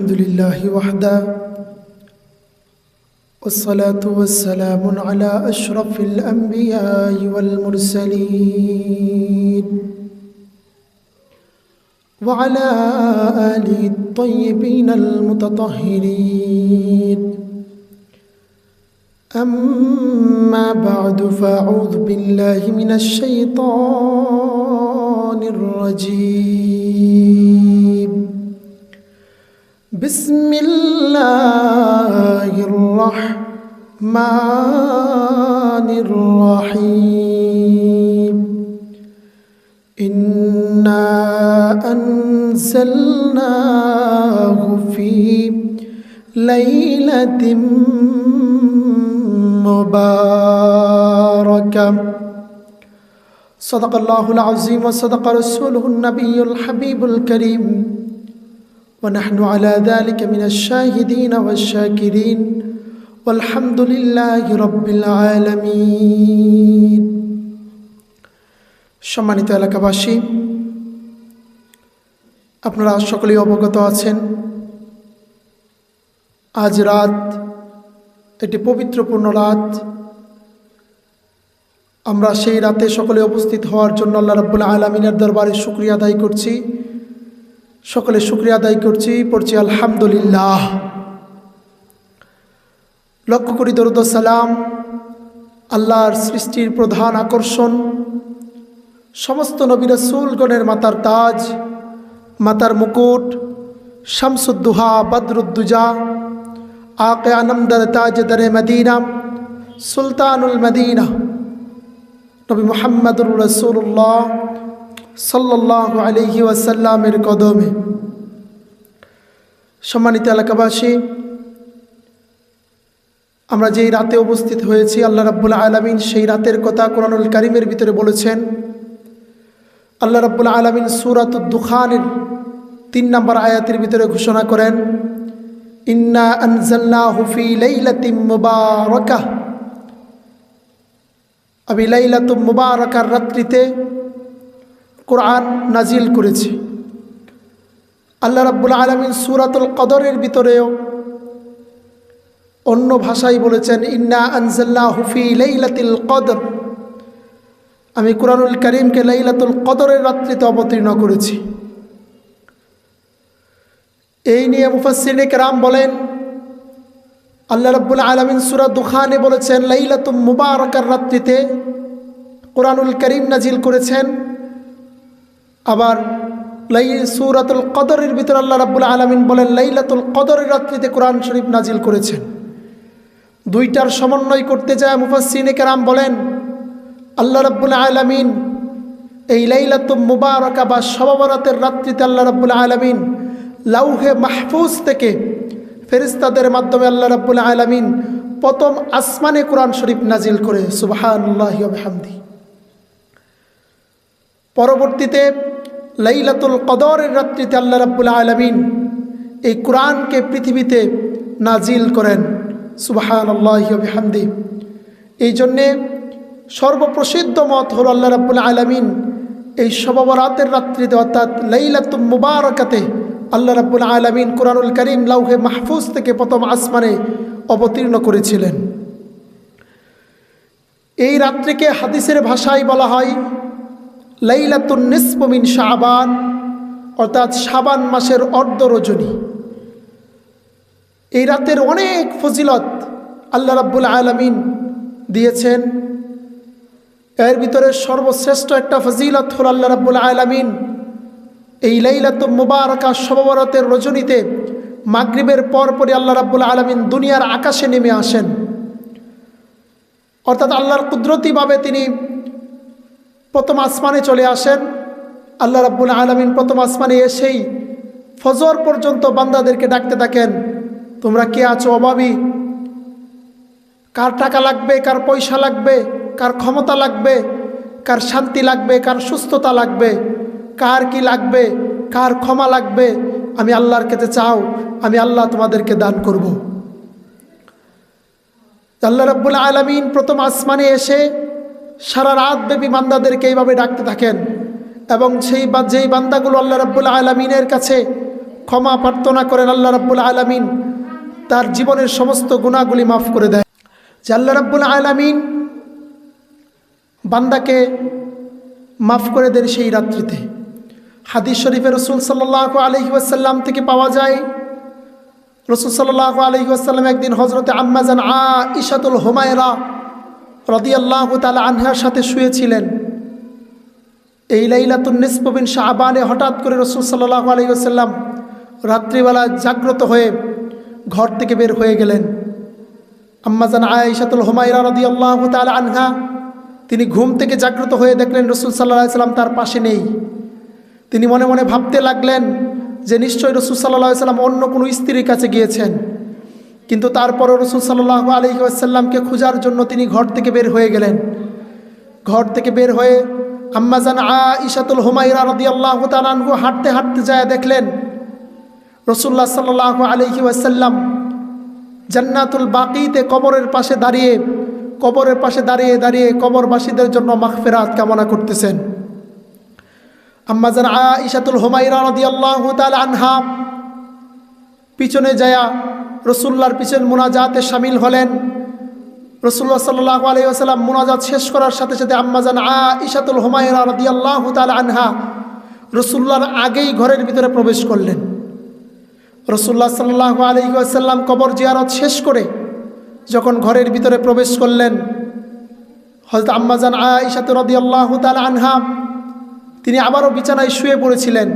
الحمد لله وحده والصلاة والسلام على أشرف الأنبياء والمرسلين وعلى آله الطيبين المتطهرين أما بعد فأعوذ بالله من الشيطان الرجيم بسم الله الرحمن الرحيم إنا أنزلناه في ليلة مباركة صدق الله العظيم وصدق رسوله النبي الحبيب الكريم ونحن على ذلك من الشاهدين والشاكرين والحمد لله رب العالمين সম্মানিত এলাকাবাসী, আপনারা সকলেই অবগত আছেন আজ রাত একটি পবিত্রপূর্ণ রাত। আমরা সেই রাতে সকলে উপস্থিত হওয়ার জন্য আল্লাহ রাব্বুল আলামিনের দরবারে শুকরিয়া আদায় করছি, সকলে শুকরিয়া আদায় করছি, পড়ছি আলহামদুলিল্লাহ। লক্ষ কোটি দরুদ ও সালাম আল্লাহর সৃষ্টির প্রধান আকর্ষণ, সমস্ত নবী রাসূলগণের মাতার তাজ, মাতার মুকুট, শামসুদ্দুহা বদরুদ্দুজা, আকে আনমদার তাজদারে মদিনা, সুলতানুল মদিনা নবী মুহাম্মদুর রাসূলুল্লাহ সাল্লাল্লাহু আলাইহি ওয়াসাল্লামের কদমে। সম্মানিত এলাকাবাসী, আমরা যেই রাতে উপস্থিত হয়েছি, আল্লাহ রাব্বুল আলামিন সেই রাতের কথা কোরআনুল কারীমের ভিতরে বলেছেন। আল্লাহ রাব্বুল আলামিন সূরাতুদ দুখানের 3 নম্বর আয়াতের ভিতরে ঘোষণা করেন, ইন্না আনজালনাহু ফি লাইলাতিন মুবারাকাহ, আমি লাইলাতুল মুবারাকার রাত্রিতে কোরআন নাজিল করেছি। আল্লাহ রাব্বুল আলামিন সূরাতুল কদরের ভিতরেও অন্য ভাষায় বলেছেন, ইন্না আনজালনাহু ফি লাইলাতিল কদর, আমি কোরআনুল কারীমকে লাইলাতুল কদরের রাত্রিতে অবতীর্ণ করেছি। এই নিয়ে মুফাসসিরিনে কেরাম বলেন, আল্লাহ রাব্বুল আলামিন সূরা দুখানে বলেছেন লাইলাতুল মুবারাকার রাত্রিতে কোরআনুল কারীম নাজিল করেছেন। আবার সূরাতুল কদরের ভিতরে আল্লাহ রাব্বুল আলামিন বলেন লাইলাতুল কদরের রাত্রিতে কোরআন শরীফ নাজিল করেছেন। দুইটার সমন্বয় করতে যায় মুফাসসিরিনে কেরাম বলেন, আল্লাহ রাব্বুল আলামিন এই লাইলাতুল মুবারাকা বা শবে বরাতের রাত্রিতে আল্লাহ রাব্বুল আলামিন লাউহে মাহফুজ থেকে ফেরেশতাদের মাধ্যমে আল্লাহ রাব্বুল আলামিন প্রথম আসমানে কোরআন শরীফ নাজিল করে, সুবহানাল্লাহি ওয়া বিহামদিহি। পরবর্তীতে লাইলাতুল কদরের রাত্রিতে আল্লাহ রাব্বুল আলামিন এই কোরআনকে পৃথিবীতে নাজিল করেন, সুবহানাল্লাহি ওয়া বিহামদিহি। এই জন্যে সর্বপ্রসিদ্ধ মত হল আল্লাহ রাব্বুল আলামিন এই শবে বরাতের রাত্রিতে অর্থাৎ লাইলাতুল মুবারাকাতে আল্লাহ রাব্বুল আলামিন কোরআনুল কারীম লাউহে মাহফুজ থেকে প্রথম আসমানে অবতীর্ণ করেছিলেন। এই রাত্রিকে হাদিসের ভাষায় বলা হয় লাইলাতুন নিসফু মিন শাবান, অর্থাৎ শাবান মাসের অর্ধ রজনী। এই রাতের অনেক ফজিলত আল্লাহ রাব্বুল আলামিন দিয়েছেন। এর ভিতরে সর্বশ্রেষ্ঠ একটা ফজিলত হল আল্লাহ রাব্বুল আলামিন এই লাইলাতুল মুবারাকা শবে বরাতের রজনীতে মাগরিবের পরপরই আল্লাহ রাব্বুল আলামিন দুনিয়ার আকাশে নেমে আসেন। অর্থাৎ আল্লাহর কুদরতিভাবে তিনি প্রথম আসমানে চলে আসেন। আল্লাহ রাব্বুল আলামিন প্রথম আসমানে এসেই ফজর পর্যন্ত বান্দাদেরকে ডাকতে থাকেন, তোমরা কে আছো অভাবী? কার টাকা লাগবে, কার পয়সা লাগবে, কার ক্ষমতা লাগবে, কার শান্তি লাগবে, কার সুস্থতা লাগবে, কার কি লাগবে, কার ক্ষমা লাগবে, আমি আল্লাহর কাছে চাও, আমি আল্লাহ তোমাদেরকে দান করব। আল্লাহ রাব্বুল আলামিন প্রথম আসমানে এসে সারা রাত ব্যাপী বান্দাদেরকে এইভাবে ডাকতে থাকেন এবং যেই বান্দাগুলো আল্লাহ রাব্বুল আলামিনের কাছে ক্ষমা প্রার্থনা করেন, আল্লাহ রাব্বুল আলামিন তার জীবনের সমস্ত গুনাহগুলি মাফ করে দেয়। যে আল্লাহ রাব্বুল আলামিন বান্দাকে মাফ করে দেন সেই রাত্রিতে। হাদিস শরীফে রাসূল সাল্লাল্লাহু আলাইহি ওয়াসাল্লাম থেকে পাওয়া যায়, রাসূল সাল্লাল্লাহু আলাইহি ওয়াসাল্লাম একদিন হযরতে আম্মা জান আয়েশাতুল হুমায়রা রাদিয়াল্লাহু তাআলা আনহার সাথে শুয়েছিলেন। এই লাইলাতুন নিসফ মিন শাবানে হঠাৎ করে রাসূল সাল্লাল্লাহু আলাইহি ওয়াসাল্লাম রাত্রিবেলা জাগ্রত হয়ে ঘর থেকে বের হয়ে গেলেন। আম্মা জান আয়েশাতুল হুমায়রা রাদিয়াল্লাহু তাআলা আনহা তিনি ঘুম থেকে জাগ্রত হয়ে দেখলেন রাসূল সাল্লাল্লাহু আলাইহি ওয়াসাল্লাম তার পাশে নেই। তিনি মনে মনে ভাবতে লাগলেন যে নিশ্চয়ই রাসূল সাল্লাল্লাহু আলাইহি ওয়াসাল্লাম অন্য কোনো স্ত্রীর কাছে গিয়েছেন। কিন্তু তারপরও রাসূল সাল্লাল্লাহু আলাইহি ওয়াসাল্লামকে খোঁজার জন্য তিনি ঘর থেকে বের হয়ে গেলেন। ঘর থেকে বের হয়ে আম্মা জান আয়েশাতুল হুমায়রা রাদিয়াল্লাহু তাআলা আনহা হাঁটতে হাঁটতে যায় দেখলেন রাসূলুল্লাহ সাল্লাল্লাহু আলাইহি ওয়াসাল্লাম জান্নাতুল বাকিতে কবরের পাশে দাঁড়িয়ে দাঁড়িয়ে কবরবাসীদের জন্য মাগফিরাত কামনা করতেছেন। আম্মা জান আয়েশাতুল হুমায়রা রাদিয়াল্লাহু তাআলা আনহা পিছনে যায়া রাসূলুল্লাহর পিছনে মুনাজাতে শামিল হলেন। রাসূলুল্লাহ সাল্লাল্লাহু আলাইহি ওয়াসাল্লাম মুনাজাত শেষ করার সাথে সাথে আম্মা জান আয়েশাতুল হুমায়রা রাদিয়াল্লাহু তাআলা আনহা রাসূলুল্লাহর আগেই ঘরের ভিতরে প্রবেশ করলেন। রাসূলুল্লাহ সাল্লাল্লাহু আলাইহি ওয়াসাল্লাম কবর জিয়ারত শেষ করে যখন ঘরের ভিতরে প্রবেশ করলেন, হযরত আম্মা জান আয়েশা রাদিয়াল্লাহু তাআলা আনহা তিনি আবারও বিছানায় শুয়ে পড়েছিলেন।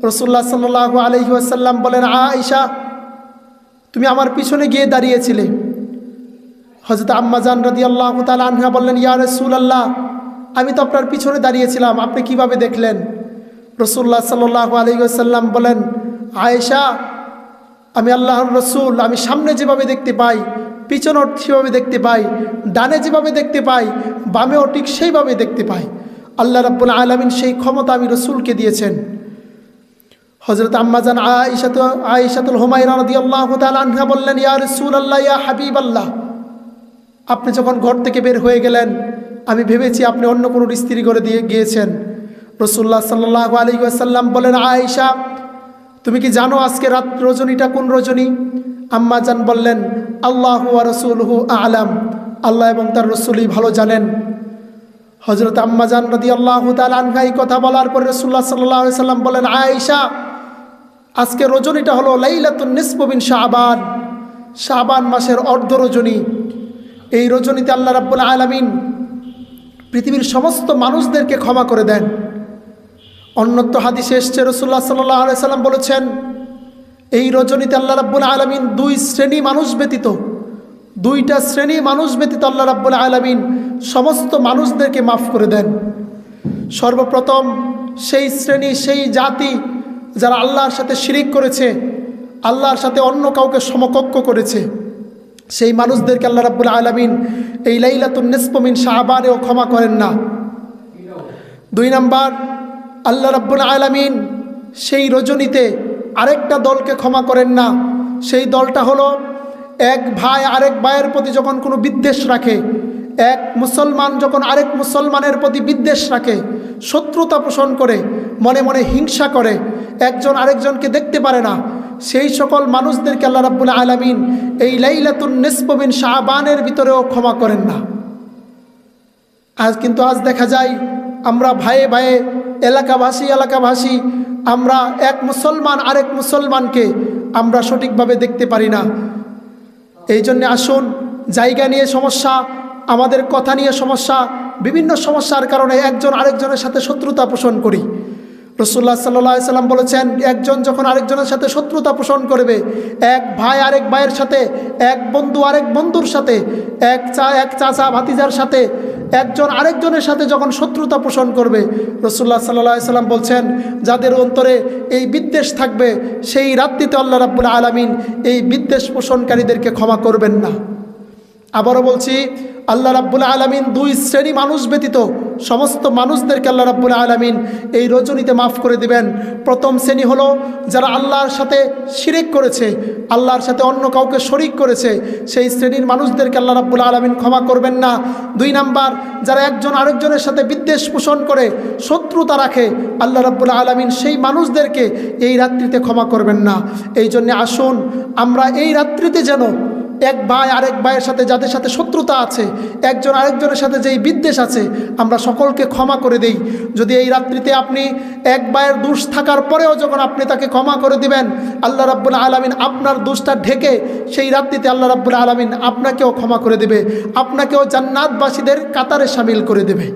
রাসূলুল্লাহ সাল্লাল্লাহু আলাইহি ওয়াসাল্লাম বলেন, আয়েশা তুমি আমার পিছনে গিয়ে দাঁড়িয়েছিলে। হযরত আম্মা জান রাদিয়াল্লাহু তাআলা আনহা বললেন, ইয়া রাসূলুল্লাহ আমি তো আপনার পিছনে দাঁড়িয়েছিলাম, আপনি কিভাবে দেখলেন? রাসূলুল্লাহ সাল্লাল্লাহু আলাইহি ওয়াসাল্লাম বলেন, আয়েশা আমি আল্লাহর রসুল, আমি সামনে যেভাবে দেখতে পাই পিছনেও সেভাবে দেখতে পাই, ডানে যেভাবে দেখতে পাই বামেও ঠিক সেইভাবে দেখতে পাই। আল্লাহ রাব্বুল আলামিন সেই ক্ষমতা আমি রসুলকে দিয়েছেন। হযরত আম্মা জান আয়েশাতুল হুমায়রা রাদিয়াল্লাহু তাআলা আনহা বললেন, ইয়া রাসূলুল্লাহ ইয়া হাবিবাল্লাহ আপনি যখন ঘর থেকে বের হয়ে গেলেন আমি ভেবেছি আপনি অন্য কোনো স্ত্রী করে দিয়ে গিয়েছেন। রাসূলুল্লাহ সাল্লাল্লাহু আলাইহি ওয়াসাল্লাম বলেন, আয়েশা তুমি কি জানো আজকে রজনীটা কোন রজনী? আম্মা জান বললেন, আল্লাহু ওয়া রাসূলুহু আ'লাম, আল্লাহ এবং তার রাসূলই ভালো জানেন। হযরত আম্মা জান রাদিয়াল্লাহু তাআলা আনহা এই কথা বলার পর রাসূলুল্লাহ সাল্লাল্লাহু আলাইহি ওয়াসাল্লাম বলেন, আয়েশা আজকে রজনীটা হলো লাইলাতুন নিসফ মিন শাবান, শাবান মাসের অর্ধ রজনী। এই রজনীতে আল্লাহ রাব্বুল আলামিন পৃথিবীর সমস্ত মানুষদেরকে ক্ষমা করে দেন। অন্যত্র হাদিসে এসেছে রাসূলুল্লাহ সাল্লাল্লাহু আলাইহি ওয়াসাল্লাম বলেছেন, এই রজনীতে আল্লাহ রাব্বুল আলামিন দুইটা শ্রেণী মানুষ ব্যতীত আল্লাহ রাব্বুল আলামিন সমস্ত মানুষদেরকে মাফ করে দেন। সর্বপ্রথম সেই শ্রেণী, সেই জাতি যারা আল্লাহর সাথে শিরিক করেছে, আল্লাহর সাথে অন্য কাউকে সমকক্ষ করেছে, সেই মানুষদেরকে আল্লাহ রাব্বুল আলামিন এই লাইলাতুন নিসফ মিন শাবানেও ক্ষমা করেন না। 2 নাম্বার, আল্লাহ রাব্বুল আলামিন সেই রজনীতে আরেকটা দলকে ক্ষমা করেন না। সেই দলটা হলো এক ভাই আরেক ভাইয়ের প্রতি যখন কোনো বিদ্বেষ রাখে, এক মুসলমান যখন আরেক মুসলমানের প্রতি বিদ্বেষ রাখে, শত্রুতা পোষণ করে, মনে মনে হিংসা করে, একজন আরেকজনকে দেখতে পারে না, সেই সকল মানুষদেরকে আল্লাহ রাব্বুল আলামিন এই লাইলাতুন নিসফ মিন শাবানের ভিতরেও ক্ষমা করেন না। আজ দেখা যায় আমরা ভাইয়ে ভাইয়ে, এলাকাবাসী আমরা এক মুসলমান আরেক মুসলমানকে আমরা সঠিকভাবে দেখতে পারি না। এই জন্যে আসুন, জায়গা নিয়ে সমস্যা, আমাদের কথা নিয়ে সমস্যা, বিভিন্ন সমস্যার কারণে একজন আরেকজনের সাথে শত্রুতা পোষণ করি। রাসূলুল্লাহ সাল্লাল্লাহু আলাইহি ওয়াসাল্লাম বলেছেন, একজন যখন আরেকজনের সাথে শত্রুতা পোষণ করবে, এক ভাই আরেক ভাইয়ের সাথে, এক বন্ধু আরেক বন্ধুর সাথে, এক চাচা ভাতিজার সাথে, একজন আরেকজনের সাথে যখন শত্রুতা পোষণ করবে, রাসূলুল্লাহ সাল্লাল্লাহু আলাইহি ওয়াসাল্লাম বলছেন, যাদের অন্তরে এই বিদ্বেষ থাকবে সেই রাত্রিতে আল্লাহ রাব্বুল আলামিন এই বিদ্বেষ পোষণকারীদেরকে ক্ষমা করবেন না। আবারও বলছি, আল্লাহ রাব্বুল আলামিন দুই শ্রেণী মানুষ ব্যতীত সমস্ত মানুষদেরকে আল্লাহ রাব্বুল আলামিন এই রজনীতে মাফ করে দিবেন। প্রথম শ্রেণী হলো যারা আল্লাহর সাথে শিরিক করেছে, আল্লাহর সাথে অন্য কাউকে শরিক করেছে, সেই শ্রেণীর মানুষদেরকে আল্লাহ রাব্বুল আলামিন ক্ষমা করবেন না। দুই নাম্বার, যারা একজন আরেকজনের সাথে বিদ্বেষ পোষণ করে, শত্রুতা রাখে, আল্লাহ রাব্বুল আলামিন সেই মানুষদেরকে এই রাত্রিতে ক্ষমা করবেন না। এই জন্যে আসুন আমরা এই রাত্রিতে যেন এক ভাই আরেক ভাইয়ের সাথে যাদের সাথে শত্রুতা আছে, একজন আরেকজনের সাথে যেই বিদ্বেষ আছে, আমরা সকলকে ক্ষমা করে দেই। যদি এই রাত্রিতে আপনি এক ভাইয়ের দোষ থাকার পরেও যখন আপনি তাকে ক্ষমা করে দিবেন, আল্লাহ রাব্বুল আলামিন আপনার দোষটা ঢেকে সেই রাত্রিতে আল্লাহ রাব্বুল আলামিন আপনাকেও ক্ষমা করে দেবে, আপনাকেও জান্নাতবাসীদের কাতারে শামিল করে দেবে।